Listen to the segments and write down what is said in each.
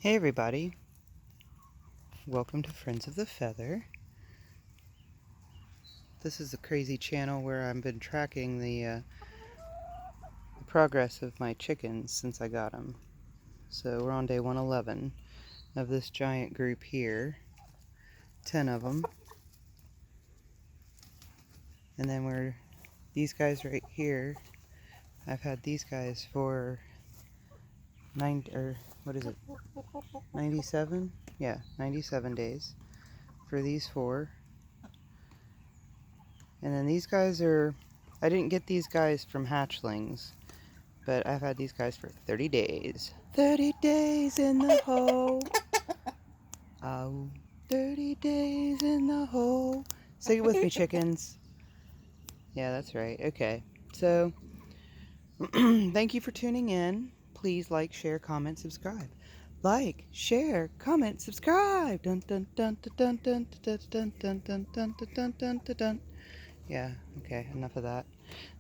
Hey everybody, welcome to Friends of the Feather. This is a crazy channel where I've been tracking the progress of my chickens since I got them. So we're on day 111 of this giant group here, 10 of them. And then these guys right here, I've had these guys for 97? Yeah, 97 days for these 4. And then these guys I didn't get these guys from hatchlings, but I've had these guys for 30 days. 30 days in the hole. Oh, 30 days in the hole. Say it with me, chickens. Yeah, that's right. Okay. So, thank you for tuning in. Please like, share, comment, subscribe. Like, share, comment, subscribe. Dun dun dun dun dun dun dun dun dun dun dun dun dun dun. Yeah, okay, enough of that.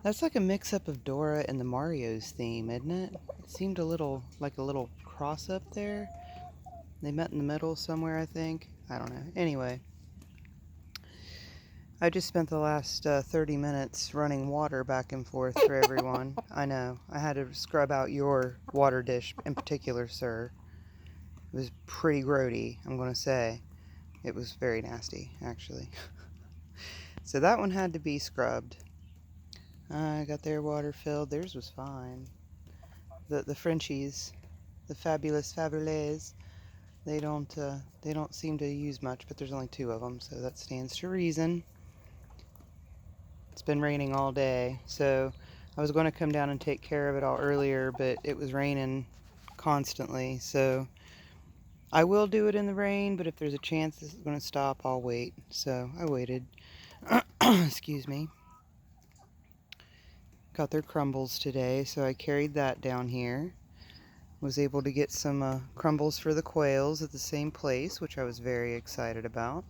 That's like a mix-up of Dora and the Mario's theme, isn't it? It seemed like a little cross up there. They met in the middle somewhere, I think. I don't know. Anyway, I just spent the last 30 minutes running water back and forth for everyone. I know. I had to scrub out your water dish in particular, sir. It was pretty grody, I'm going to say. It was very nasty, actually. So that one had to be scrubbed. I got their water filled. Theirs was fine. The Frenchies, the fabulous Fabulets, they don't seem to use much, but there's only 2 of them, so that stands to reason. It's been raining all day, so I was going to come down and take care of it all earlier, but it was raining constantly, so I will do it in the rain, but if there's a chance this is going to stop, I'll wait. So I waited. Excuse me. Got their crumbles today, so I carried that down here. Was able to get some crumbles for the quails at the same place, which I was very excited about.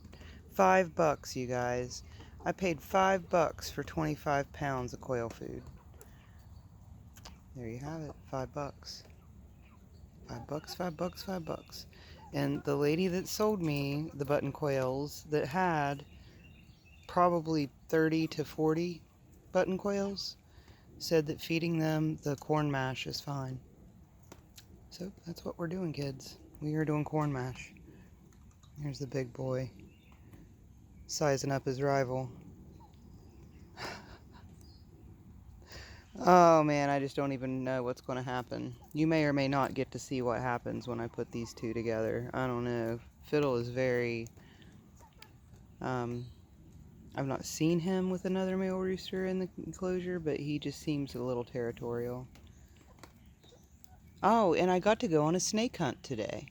$5, you guys. I paid $5 for 25 pounds of quail food. There you have it, $5. $5, $5, $5. And the lady that sold me the button quails that had probably 30 to 40 button quails said that feeding them the corn mash is fine. So that's what we're doing, kids. We are doing corn mash. Here's the big boy sizing up his rival. Oh man, I just don't even know what's going to happen. You may or may not get to see what happens when I put these 2 together. I don't know. Fiddle is very... I've not seen him with another male rooster in the enclosure, but he just seems a little territorial. Oh, and I got to go on a snake hunt today.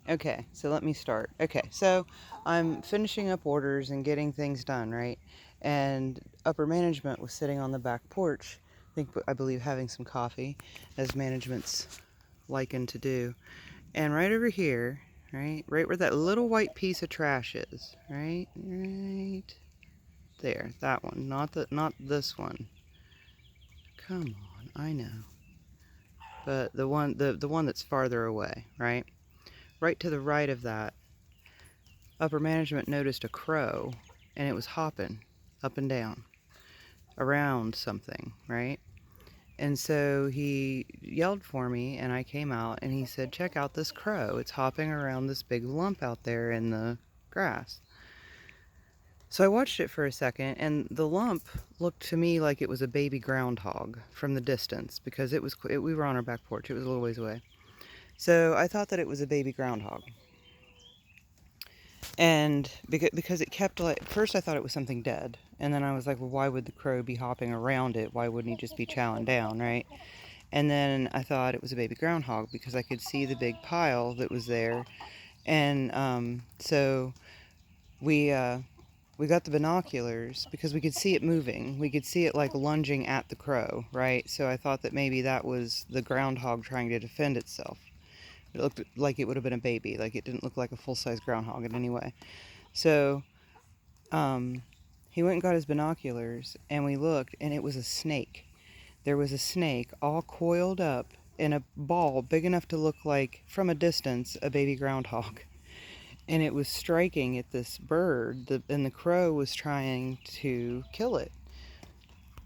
Okay, so let me start. Okay, so I'm finishing up orders and getting things done, right? And upper management was sitting on the back porch, I believe having some coffee, as management's likened to do. And right over here, right where that little white piece of trash is, right there, that one, not this one. Come on, I know. But the one that's farther away, right? Right to the right of that, upper management noticed a crow, and it was hopping up and down around something, right? And so he yelled for me, and I came out, and he said, check out this crow. It's hopping around this big lump out there in the grass. So I watched it for a second, and the lump looked to me like it was a baby groundhog from the distance, because we were on our back porch. It was a little ways away. So I thought that it was a baby groundhog. And because it kept, like, first I thought it was something dead. And then I was like, well, why would the crow be hopping around it? Why wouldn't he just be chowing down, right? And then I thought it was a baby groundhog because I could see the big pile that was there. And so we got the binoculars because we could see it moving. We could see it like lunging at the crow, right? So I thought that maybe that was the groundhog trying to defend itself. It looked like it would have been a baby. Like it didn't look like a full-size groundhog in any way. So he went and got his binoculars, and we looked, and it was a snake. There was a snake all coiled up in a ball big enough to look like, from a distance, a baby groundhog. And it was striking at this bird, and the crow was trying to kill it.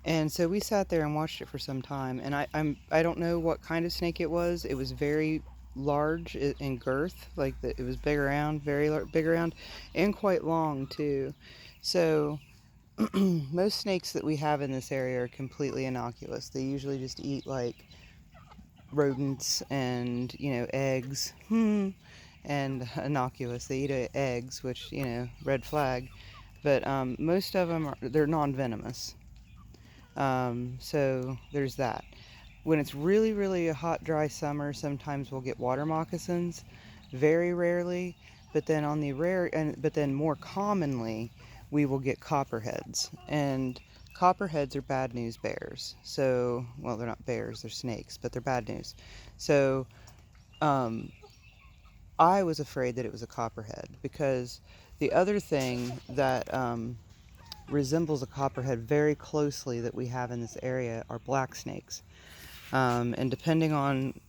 And so we sat there and watched it for some time. And I don't know what kind of snake it was. It was very large in girth, like it was big around, big around, and quite long too. So most snakes that we have in this area are completely innocuous. They usually just eat like rodents and, eggs. And innocuous. They eat eggs, which, red flag. But most of them they're non-venomous. So there's that. When it's really, really a hot, dry summer, sometimes we'll get water moccasins. Very rarely, but then but then more commonly, we will get copperheads. And copperheads are bad news bears. So, well, they're not bears, they're snakes, but they're bad news. So, I was afraid that it was a copperhead, because the other thing that resembles a copperhead very closely that we have in this area are black snakes. And depending on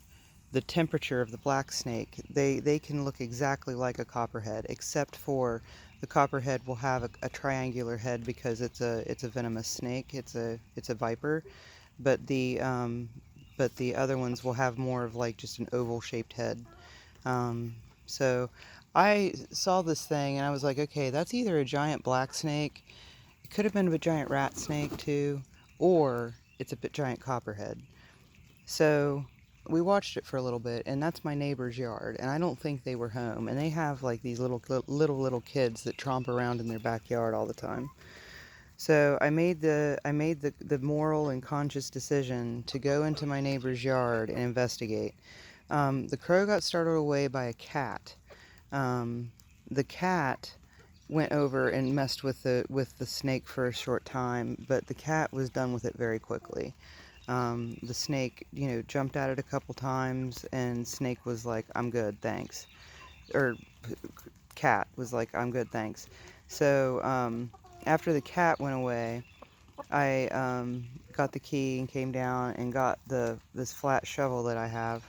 the temperature of the black snake, they can look exactly like a copperhead, except for the copperhead will have a triangular head because it's a venomous snake. It's a viper, but the other ones will have more of like just an oval shaped head. So I saw this thing and I was like, okay, that's either a giant black snake, it could have been a giant rat snake too, or it's a giant copperhead. So we watched it for a little bit, and that's my neighbor's yard, and I don't think they were home, and they have like these little kids that tromp around in their backyard all the time. So I made the moral and conscious decision to go into my neighbor's yard and investigate. The crow got startled away by a cat. The cat went over and messed with the snake for a short time, but the cat was done with it very quickly. The snake, jumped at it a couple times, and snake was like, "I'm good, thanks." Or cat was like, "I'm good, thanks." So after the cat went away, I got the key and came down and got this flat shovel that I have.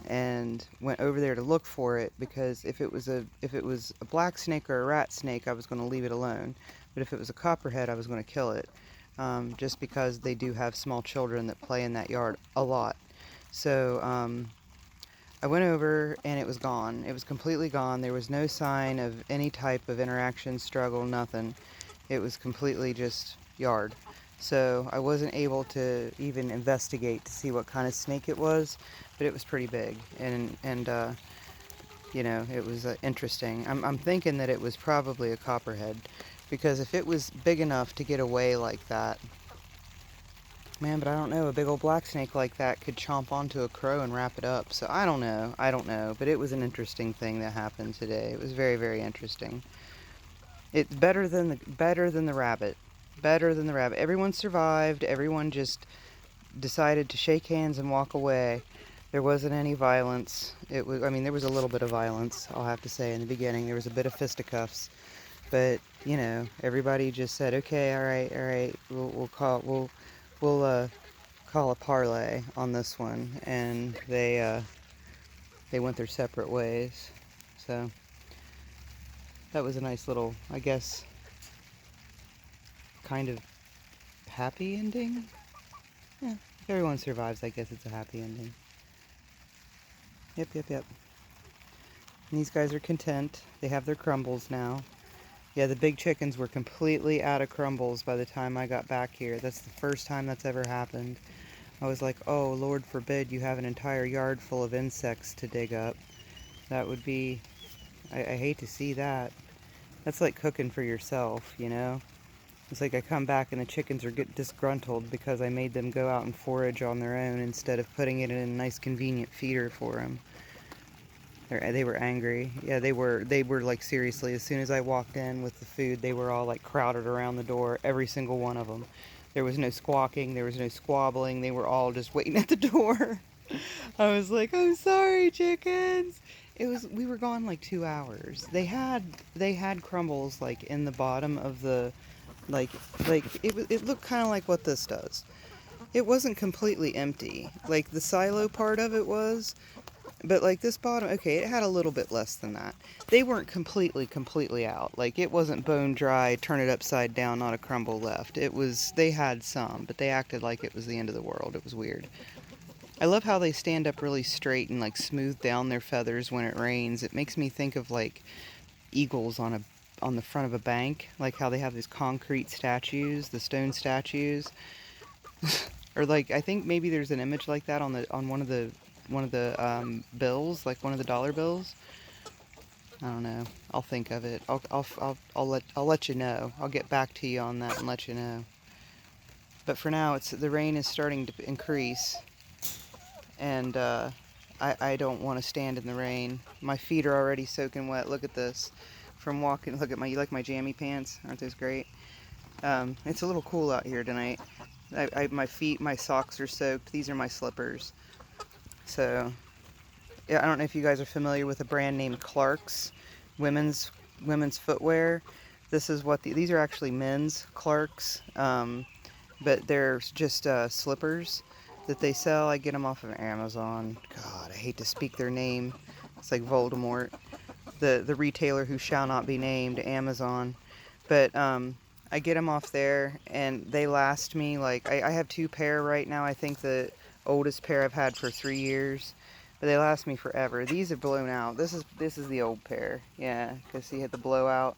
And went over there to look for it, because if it was a black snake or a rat snake, I was going to leave it alone. But if it was a copperhead, I was going to kill it, just because they do have small children that play in that yard a lot. So I went over and it was gone. It was completely gone. There was no sign of any type of interaction, struggle, nothing. It was completely just yard. So I wasn't able to even investigate to see what kind of snake it was, but it was pretty big, and it was interesting. I'm thinking that it was probably a copperhead, because if it was big enough to get away like that, man, but I don't know, a big old black snake like that could chomp onto a crow and wrap it up. So I don't know, but it was an interesting thing that happened today. It was very, very interesting. It's better than the rabbit. Better than the rabbit. Everyone survived. Everyone just decided to shake hands and walk away. There wasn't any violence. There was a little bit of violence, I'll have to say, in the beginning. There was a bit of fisticuffs. But, everybody just said, okay, all right, we'll call a parlay on this one. And they went their separate ways. So that was a nice little, I guess, kind of happy ending. Yeah, if everyone survives, I guess it's a happy ending. Yep. And these guys are content. They have their crumbles now. Yeah, the big chickens were completely out of crumbles by the time I got back here. That's the first time that's ever happened. I was like, oh, Lord forbid you have an entire yard full of insects to dig up. That would be... I hate to see that. That's like cooking for yourself, It's like I come back and the chickens are disgruntled because I made them go out and forage on their own instead of putting it in a nice convenient feeder for them. They were angry. Yeah, they were like, seriously, as soon as I walked in with the food, they were all like crowded around the door, every single one of them. There was no squawking, there was no squabbling, they were all just waiting at the door. I was like, I'm sorry, chickens. We were gone like 2 hours. They had crumbles like in the bottom of the, it looked kind of like what this does. It wasn't completely empty. Like, the silo part of it was, but like this bottom, okay, it had a little bit less than that. They weren't completely out. Like, it wasn't bone dry, turn it upside down, not a crumble left. It was, they had some, but they acted like it was the end of the world. It was weird. I love how they stand up really straight and like smooth down their feathers when it rains. It makes me think of like eagles on the front of a bank, like how they have these concrete statues, the stone statues. Or like, I think maybe there's an image like that on one of the bills, like one of the dollar bills. I don't know. I'll think of it. I'll let you know. I'll get back to you on that and let you know. But for now, the rain is starting to increase, and I don't want to stand in the rain. My feet are already soaking wet. Look at this. From walking, look at you like my jammy pants? Aren't those great? It's a little cool out here tonight. My feet, my socks are soaked. These are my slippers. So, yeah, I don't know if you guys are familiar with a brand named Clark's women's footwear. This is what these are actually men's Clark's, but they're just slippers that they sell. I get them off of Amazon. God, I hate to speak their name. It's like Voldemort, the retailer who shall not be named, Amazon. But I get them off there, and they last me, like, I have 2 pair right now. I think the oldest pair I've had for 3 years, but they last me forever. These have blown out. This is the old pair, yeah, because he had the blowout.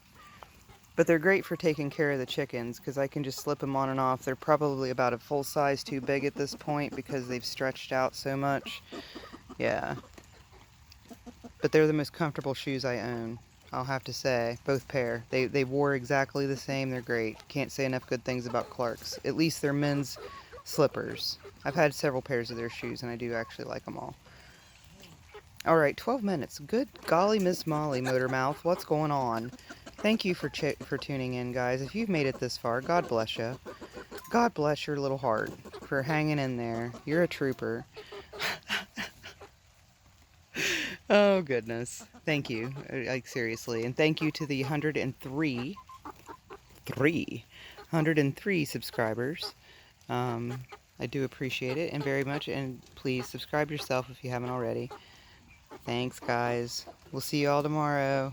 But they're great for taking care of the chickens, because I can just slip them on and off. They're probably about a full size too big at this point because they've stretched out so much. Yeah. But they're the most comfortable shoes I own, I'll have to say. Both pair. They wore exactly the same. They're great. Can't say enough good things about Clark's. At least they're men's slippers. I've had several pairs of their shoes, and I do actually like them all. Alright, 12 minutes. Good golly, Miss Molly, Motormouth. What's going on? Thank you for tuning in, guys. If you've made it this far, God bless you. God bless your little heart for hanging in there. You're a trooper. Oh, goodness. Thank you. Like, seriously. And thank you to the 103 subscribers. I do appreciate it and very much. And please subscribe yourself if you haven't already. Thanks, guys. We'll see you all tomorrow.